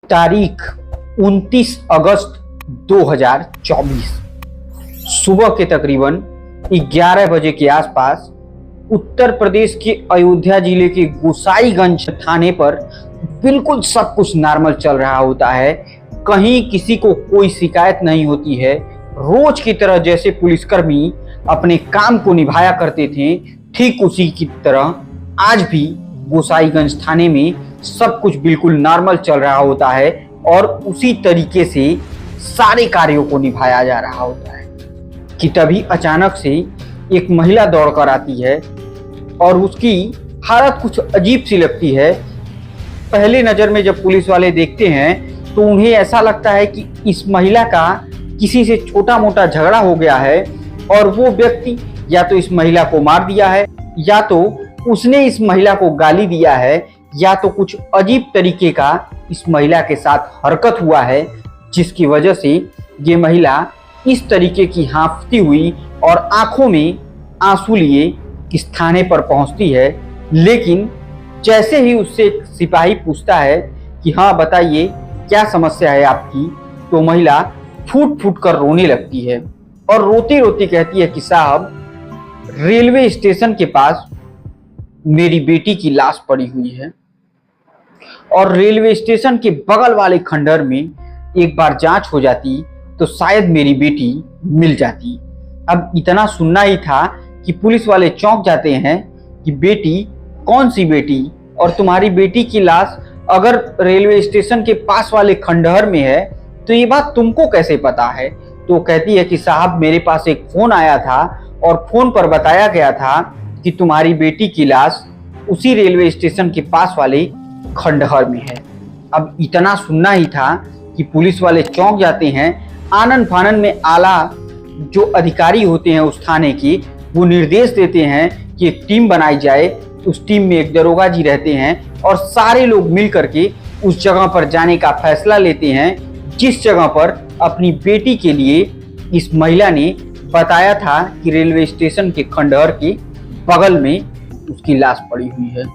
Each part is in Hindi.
तारीख 29 अगस्त 2024 सुबह के तकरीबन 11 बजे के आसपास उत्तर प्रदेश के अयोध्या जिले के गोसाईगंज थाने पर बिल्कुल सब कुछ नॉर्मल चल रहा होता है। कहीं किसी को कोई शिकायत नहीं होती है। रोज की तरह जैसे पुलिसकर्मी अपने काम को निभाया करते थे, ठीक उसी की तरह आज भी गोसाईगंज थाने में सब कुछ बिल्कुल नॉर्मल चल रहा होता है और उसी तरीके से सारे कार्यों को निभाया जा रहा होता है कि तभी अचानक से एक महिला दौड़कर आती है और उसकी हालत कुछ अजीब सी लगती है। पहले नज़र में जब पुलिस वाले देखते हैं तो उन्हें ऐसा लगता है कि इस महिला का किसी से छोटा मोटा झगड़ा हो गया है और वो व्यक्ति या तो इस महिला को मार दिया है, या तो उसने इस महिला को गाली दिया है, या तो कुछ अजीब तरीके का इस महिला के साथ हरकत हुआ है, जिसकी वजह से ये महिला इस तरीके की हाँफती हुई और आंखों में आंसू लिए इस थाने पर पहुंचती है। लेकिन जैसे ही उससे एक सिपाही पूछता है कि हाँ बताइए क्या समस्या है आपकी, तो महिला फूट फूट कर रोने लगती है और रोती रोती कहती है कि साहब, रेलवे स्टेशन के पास मेरी बेटी की लाश पड़ी हुई है और रेलवे स्टेशन के बगल वाले खंडहर में एक बार जांच हो जाती तो शायद मेरी बेटी मिल जाती। अब इतना सुनना ही था कि पुलिस वाले चौंक जाते हैं कि बेटी, कौन सी बेटी, और तुम्हारी बेटी की लाश अगर रेलवे स्टेशन के पास वाले खंडहर में है तो ये बात तुमको कैसे पता है। तो कहती है कि साहब, मेरे पास एक फोन आया था और फोन पर बताया गया था कि तुम्हारी बेटी की लाश उसी रेलवे स्टेशन के पास वाले खंडहर में है। अब इतना सुनना ही था कि पुलिस वाले चौंक जाते हैं। आनन फानन में आला जो अधिकारी होते हैं उस थाने की, वो निर्देश देते हैं कि एक टीम बनाई जाए। उस टीम में एक दरोगा जी रहते हैं और सारे लोग मिल करके उस जगह पर जाने का फैसला लेते हैं जिस जगह पर अपनी बेटी के लिए इस महिला ने बताया था कि रेलवे स्टेशन के खंडहर के बगल में उसकी लाश पड़ी हुई है।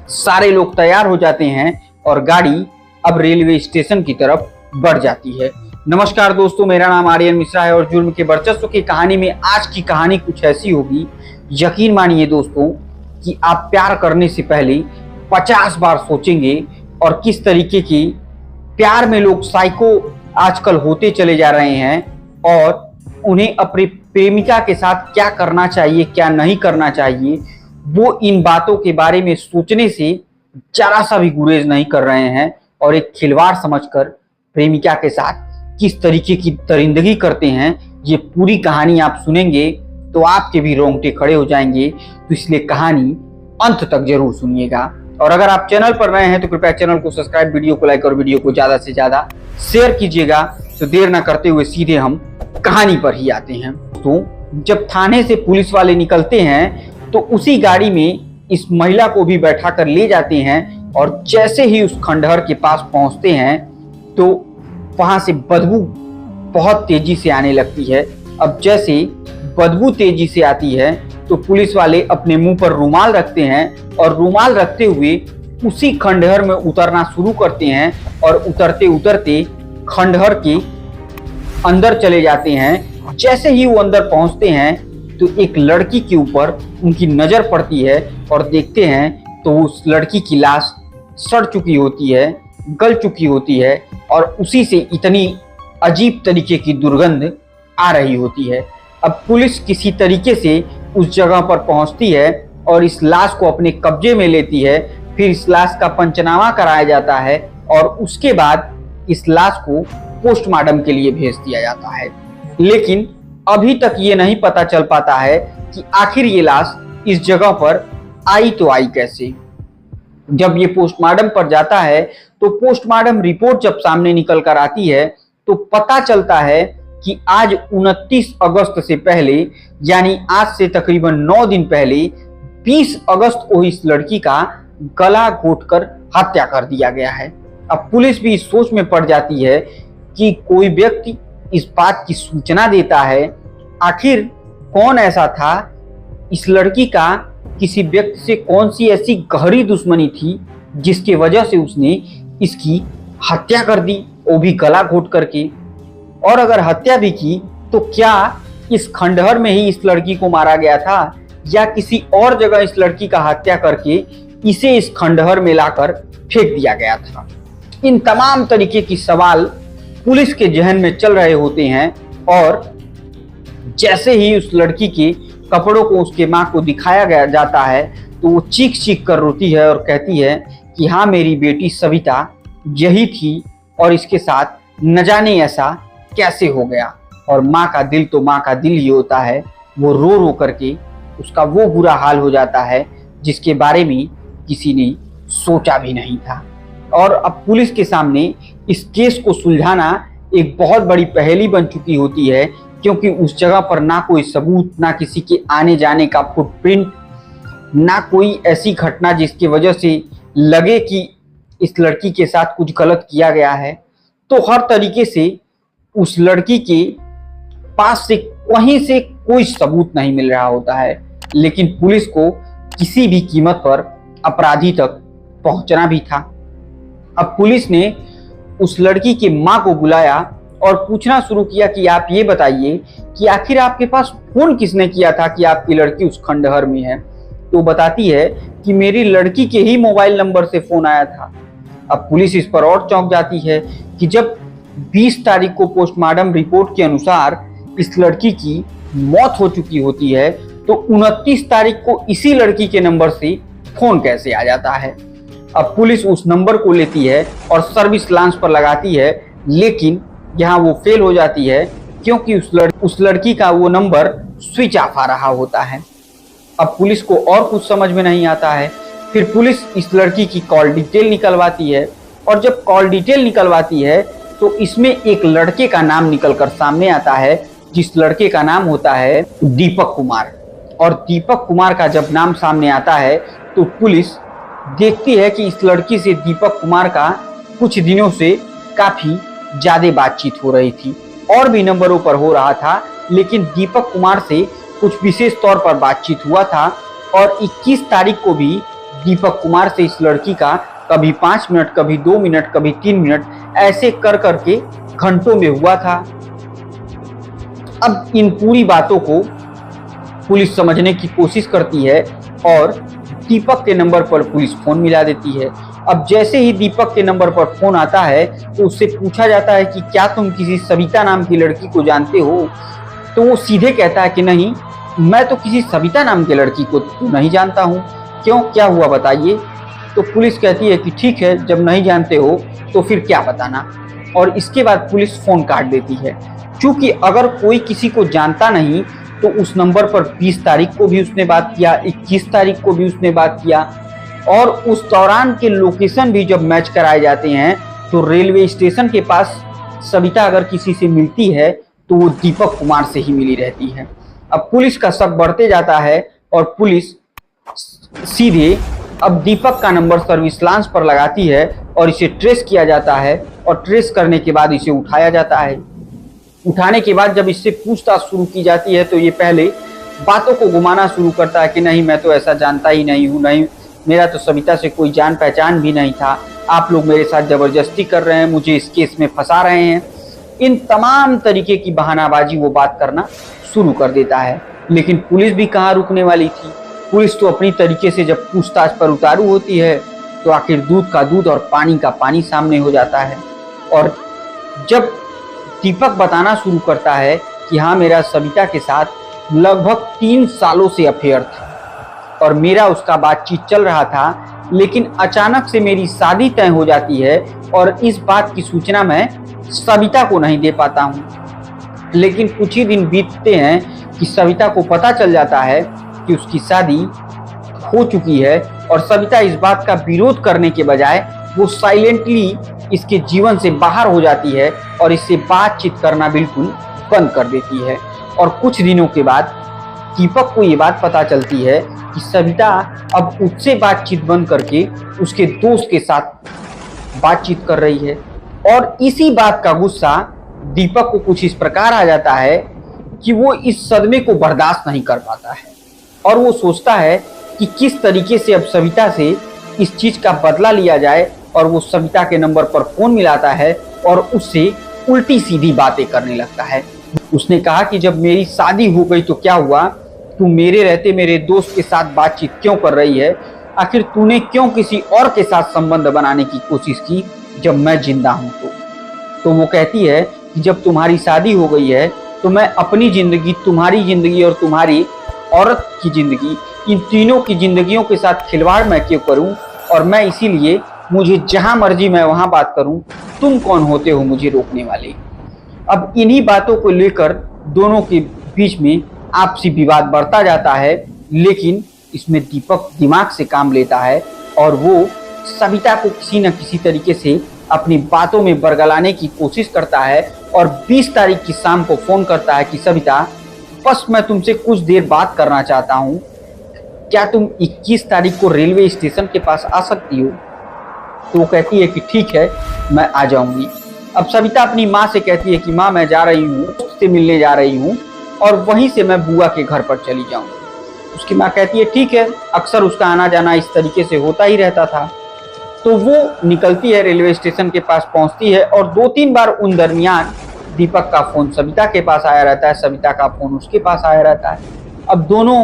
सारे लोग तैयार हो जाते हैं और गाड़ी अब रेलवे स्टेशन की तरफ बढ़ जाती है। नमस्कार दोस्तों, मेरा नाम आर्यन मिश्रा है और जुर्म के वर्चस्व की कहानी में आज की कहानी कुछ ऐसी होगी, यकीन मानिए दोस्तों, कि आप प्यार करने से पहले 50 बार सोचेंगे। और किस तरीके की प्यार में लोग साइको आजकल होते चले जा रहे हैं और उन्हें अपनी प्रेमिका के साथ क्या करना चाहिए, क्या नहीं करना चाहिए, वो इन बातों के बारे में सोचने से जरा सा भी गुरेज नहीं कर रहे हैं और एक खिलवाड़ समझकर प्रेमिका के साथ किस तरीके की दरिंदगी करते हैं, ये पूरी कहानी आप सुनेंगे तो आपके भी रोंगटे खड़े हो जाएंगे। तो इसलिए कहानी अंत तक जरूर सुनिएगा। और अगर आप चैनल पर नए हैं तो कृपया चैनल को सब्सक्राइब, वीडियो को लाइक और वीडियो को ज्यादा से ज्यादा शेयर कीजिएगा। तो देर ना करते हुए सीधे हम कहानी पर ही आते हैं। तो जब थाने से पुलिस वाले निकलते हैं तो उसी गाड़ी में इस महिला को भी बैठा कर ले जाते हैं और जैसे ही उस खंडहर के पास पहुंचते हैं तो वहां से बदबू बहुत तेजी से आने लगती है। अब जैसे बदबू तेजी से आती है तो पुलिस वाले अपने मुंह पर रुमाल रखते हैं और रुमाल रखते हुए उसी खंडहर में उतरना शुरू करते हैं और उतरते उतरते खंडहर के अंदर चले जाते हैं। जैसे ही वो अंदर पहुंचते हैं तो एक लड़की के ऊपर उनकी नजर पड़ती है और देखते हैं तो उस लड़की की लाश सड़ चुकी होती है, गल चुकी होती है और उसी से इतनी अजीब तरीके की दुर्गंध आ रही होती है। अब पुलिस किसी तरीके से उस जगह पर पहुंचती है और इस लाश को अपने कब्जे में लेती है। फिर इस लाश का पंचनामा कराया जाता है और उसके बाद इस लाश को पोस्टमार्टम के लिए भेज दिया जाता है। लेकिन अभी तक ये नहीं पता चल पाता है कि आखिर ये लाश इस जगह पर आई तो आई कैसे। जब ये पोस्टमार्टम पर जाता है तो पोस्टमार्टम रिपोर्ट जब सामने निकल कर आती है तो पता चलता है कि आज 29 अगस्त से पहले, यानी आज से तकरीबन 9 दिन पहले 20 अगस्त को इस लड़की का गला घोंटकर हत्या कर दिया गया है। अब पुलिस भी इस सोच में पड़ जाती है कि कोई व्यक्ति इस बात की सूचना देता है, आखिर कौन ऐसा था, इस लड़की का किसी व्यक्ति से कौन सी ऐसी गहरी दुश्मनी थी जिसकी वजह से उसने इसकी हत्या कर दी, वो भी गला घोट करके। और अगर हत्या भी की तो क्या इस खंडहर में ही इस लड़की को मारा गया था या किसी और जगह इस लड़की का हत्या करके इसे इस खंडहर में लाकर फेंक दिया गया था। इन तमाम तरीके की सवाल पुलिस के जहन में चल रहे होते हैं और जैसे ही उस लड़की के कपड़ों को उसके माँ को दिखाया गया जाता है तो वो चीख चीख कर रोती है और कहती है कि हाँ, मेरी बेटी सविता यही थी और इसके साथ न जाने ऐसा कैसे हो गया। और माँ का दिल तो माँ का दिल ही होता है, वो रो रो करके उसका वो बुरा हाल हो जाता है जिसके बारे में किसी ने सोचा भी नहीं था। और अब पुलिस के सामने इस केस को सुलझाना एक बहुत बड़ी पहेली बन चुकी होती है, क्योंकि उस जगह पर ना कोई सबूत, ना किसी के आने जाने का फुटप्रिंट, ना कोई ऐसी घटना जिसकी वजह से लगे कि इस लड़की के साथ कुछ गलत किया गया है। तो हर तरीके से उस लड़की के पास से कहीं से कोई सबूत नहीं मिल रहा होता है, लेकिन पुलिस को किसी भी कीमत पर अपराधी तक पहुंचना भी था। अब पुलिस ने उस लड़की की मां को बुलाया और पूछना शुरू किया कि आप ये बताइए कि आखिर आपके पास फोन किसने किया था कि आपकी लड़की उस खंडहर में है। तो बताती है कि मेरी लड़की के ही मोबाइल नंबर से फोन आया था। अब पुलिस इस पर और चौंक जाती है कि जब 20 तारीख को पोस्टमार्टम रिपोर्ट के अनुसार इस लड़की की मौत हो चुकी होती है तो 29 तारीख को इसी लड़की के नंबर से फोन कैसे आ जाता है। अब पुलिस उस नंबर को लेती है और सर्विस लॉन्च पर लगाती है, लेकिन यहाँ वो फेल हो जाती है क्योंकि उस लड़की का वो नंबर स्विच ऑफ आ रहा होता है। अब पुलिस को और कुछ समझ में नहीं आता है। फिर पुलिस इस लड़की की कॉल डिटेल निकलवाती है और जब कॉल डिटेल निकलवाती है तो इसमें एक लड़के का नाम निकलकर सामने आता है, जिस लड़के का नाम होता है दीपक कुमार। और दीपक कुमार का जब नाम सामने आता है तो पुलिस देखती है कि इस लड़की से दीपक कुमार का कुछ दिनों से काफी ज्यादा बातचीत हो रही थी और भी नंबरों पर हो रहा था, लेकिन दीपक कुमार से कुछ विशेष तौर पर बातचीत हुआ था। और 21 तारीख को भी दीपक कुमार से इस लड़की का कभी 5 मिनट, कभी 2 मिनट, कभी 3 मिनट ऐसे कर करके घंटों में हुआ था। अब इन पूरी बातों को पुलिस समझने की कोशिश करती है और दीपक के नंबर पर पुलिस फोन मिला देती है। अब जैसे ही दीपक के नंबर पर फोन आता है तो उससे पूछा जाता है कि क्या तुम किसी सविता नाम की लड़की को जानते हो। तो वो सीधे कहता है कि नहीं, मैं तो किसी सविता नाम की लड़की को तो नहीं जानता हूँ, क्यों, क्या हुआ बताइए। तो पुलिस कहती है कि ठीक है, जब नहीं जानते हो तो फिर क्या बताना। और इसके बाद पुलिस फोन काट देती है, क्योंकि अगर कोई किसी को जानता नहीं तो उस नंबर पर 20 तारीख को भी उसने बात किया, 21 तारीख को भी उसने बात किया। और उस दौरान के लोकेशन भी जब मैच कराए जाते हैं तो रेलवे स्टेशन के पास सविता अगर किसी से मिलती है तो वो दीपक कुमार से ही मिली रहती है। अब पुलिस का शक बढ़ते जाता है और पुलिस सीधे अब दीपक का नंबर सर्विस लॉन्च पर लगाती है और इसे ट्रेस किया जाता है। और ट्रेस करने के बाद इसे उठाया जाता है। उठाने के बाद जब इससे पूछताछ शुरू की जाती है तो ये पहले बातों को घुमाना शुरू करता है कि नहीं, मैं तो ऐसा जानता ही नहीं हूँ, नहीं, मेरा तो सविता से कोई जान पहचान भी नहीं था, आप लोग मेरे साथ जबरदस्ती कर रहे हैं, मुझे इस केस में फंसा रहे हैं। इन तमाम तरीके की बहानाबाजी वो बात करना शुरू कर देता है। लेकिन पुलिस भी कहाँ रुकने वाली थी। पुलिस तो अपनी तरीके से जब पूछताछ पर उतारू होती है तो आखिर दूध का दूध और पानी का पानी सामने हो जाता है। और जब दीपक बताना शुरू करता है कि हाँ, मेरा सविता के साथ लगभग 3 सालों से अफेयर था और मेरा उसका बातचीत चल रहा था, लेकिन अचानक से मेरी शादी तय हो जाती है और इस बात की सूचना मैं सविता को नहीं दे पाता हूँ। लेकिन कुछ ही दिन बीतते हैं कि सविता को पता चल जाता है कि उसकी शादी हो चुकी है और सविता इस बात का विरोध करने के बजाय वो साइलेंटली इसके जीवन से बाहर हो जाती है और इससे बातचीत करना बिल्कुल बंद कर देती है। और कुछ दिनों के बाद दीपक को ये बात पता चलती है कि सविता अब उससे बातचीत बंद करके उसके दोस्त के साथ बातचीत कर रही है। और इसी बात का गुस्सा दीपक को कुछ इस प्रकार आ जाता है कि वो इस सदमे को बर्दाश्त नहीं कर पाता है और वो सोचता है कि किस तरीके से अब सविता से इस चीज का बदला लिया जाए और वो सविता के नंबर पर फोन मिलाता है और उससे उल्टी सीधी बातें करने लगता है। उसने कहा कि जब मेरी शादी हो गई तो क्या हुआ, तू मेरे रहते मेरे दोस्त के साथ बातचीत क्यों कर रही है, आखिर तूने क्यों किसी और के साथ संबंध बनाने की कोशिश की जब मैं जिंदा हूं तो वो कहती है कि जब तुम्हारी शादी हो गई है तो मैं अपनी जिंदगी, तुम्हारी जिंदगी और तुम्हारी औरत की जिंदगी, इन तीनों की जिंदगियों के साथ खिलवाड़ मैं क्यों करूं, और मैं इसीलिए मुझे जहां मर्जी मैं वहां बात करूं, तुम कौन होते हो मुझे रोकने वाले। अब इन्हीं बातों को लेकर दोनों के बीच में आपसी विवाद बढ़ता जाता है, लेकिन इसमें दीपक दिमाग से काम लेता है और वो सविता को किसी न किसी तरीके से अपनी बातों में बरगलाने की कोशिश करता है और 20 तारीख की शाम को फोन करता है कि सविता, बस मैं तुमसे कुछ देर बात करना चाहता हूँ, क्या तुम 21 तारीख को रेलवे स्टेशन के पास आ सकती हो। तो वो कहती है कि ठीक है, मैं आ जाऊंगी। अब सविता अपनी माँ से कहती है कि माँ, मैं जा रही हूँ, उससे मिलने जा रही हूँ और वहीं से मैं बुआ के घर पर चली जाऊंगी। उसकी माँ कहती है ठीक है, अक्सर उसका आना जाना इस तरीके से होता ही रहता था। तो वो निकलती है, रेलवे स्टेशन के पास पहुंचती है और 2-3 बार उन दरमियान दीपक का फोन सविता के पास आया रहता है, सविता का फोन उसके पास आया रहता है। अब दोनों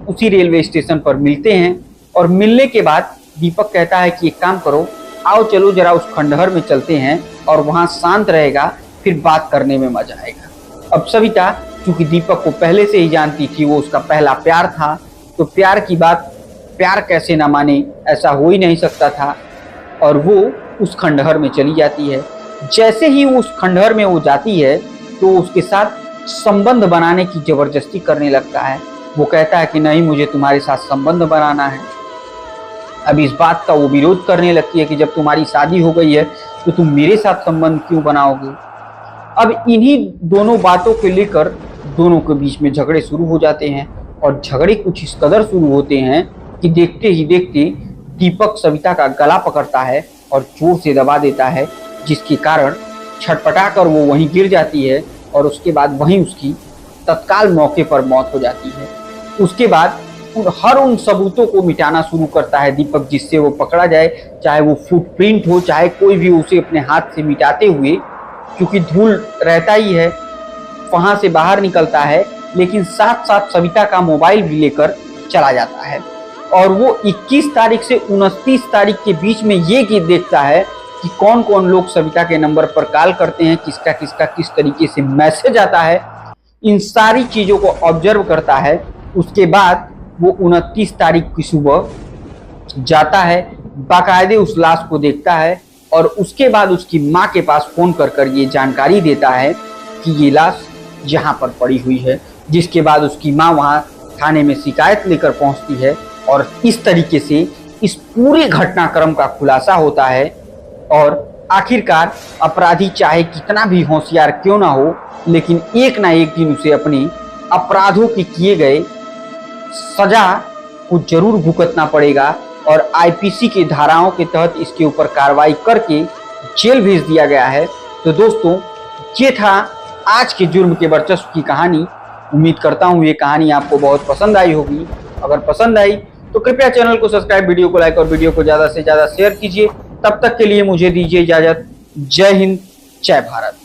उसी रेलवे स्टेशन पर मिलते हैं और मिलने के बाद दीपक कहता है कि एक काम करो, आओ चलो जरा उस खंडहर में चलते हैं और वहां शांत रहेगा, फिर बात करने में मजा आएगा। अब सविता चूंकि दीपक को पहले से ही जानती थी, वो उसका पहला प्यार था, तो प्यार की बात प्यार कैसे ना माने, ऐसा हो ही नहीं सकता था, और वो उस खंडहर में चली जाती है। जैसे ही वो उस खंडहर में वो जाती है तो उसके साथ संबंध बनाने की जबरदस्ती करने लगता है। वो कहता है कि नहीं, मुझे तुम्हारे साथ संबंध बनाना है। अब इस बात का वो विरोध करने लगती है कि जब तुम्हारी शादी हो गई है तो तुम मेरे साथ संबंध क्यों बनाओगे। अब इन्हीं दोनों बातों को लेकर दोनों के बीच में झगड़े शुरू हो जाते हैं और झगड़े कुछ इस कदर शुरू होते हैं कि देखते ही देखते दीपक सविता का गला पकड़ता है और जोर से दबा देता है, जिसके कारण छटपटाकर वो वहीं गिर जाती है और उसके बाद वहीं उसकी तत्काल मौके पर मौत हो जाती है। उसके बाद हर उन सबूतों को मिटाना शुरू करता है दीपक, जिससे वो पकड़ा जाए, चाहे वो फुटप्रिंट हो, चाहे कोई भी उसे अपने हाथ से मिटाते हुए, क्योंकि धूल रहता ही है, वहां से बाहर निकलता है, लेकिन साथ साथ सविता का मोबाइल भी लेकर चला जाता है और वो 21 तारीख से 29 तारीख के बीच में ये गीत देखता है कि कौन कौन लोग सविता के नंबर पर कॉल करते हैं, किसका किसका किस तरीके से मैसेज आता है, इन सारी चीज़ों को ऑब्जर्व करता है। उसके बाद वो 29 तारीख की सुबह जाता है, बाकायदे उस लाश को देखता है और उसके बाद उसकी माँ के पास फ़ोन कर ये जानकारी देता है कि ये लाश यहाँ पर पड़ी हुई है, जिसके बाद उसकी माँ वहाँ थाने में शिकायत लेकर पहुँचती है और इस तरीके से इस पूरे घटनाक्रम का खुलासा होता है और आखिरकार अपराधी चाहे कितना भी होशियार क्यों ना हो, लेकिन एक ना एक दिन उसे अपने अपराधों के किए गए सजा को जरूर भुगतना पड़ेगा और आईपीसी की धाराओं के तहत इसके ऊपर कार्रवाई करके जेल भेज दिया गया है। तो दोस्तों, ये था आज के जुर्म के वर्चस्व की कहानी। उम्मीद करता हूँ ये कहानी आपको बहुत पसंद आई होगी। अगर पसंद आई तो कृपया चैनल को सब्सक्राइब, वीडियो को लाइक और वीडियो को ज़्यादा से ज़्यादा शेयर कीजिए। तब तक के लिए मुझे दीजिए इजाज़त। जय हिंद, जय भारत।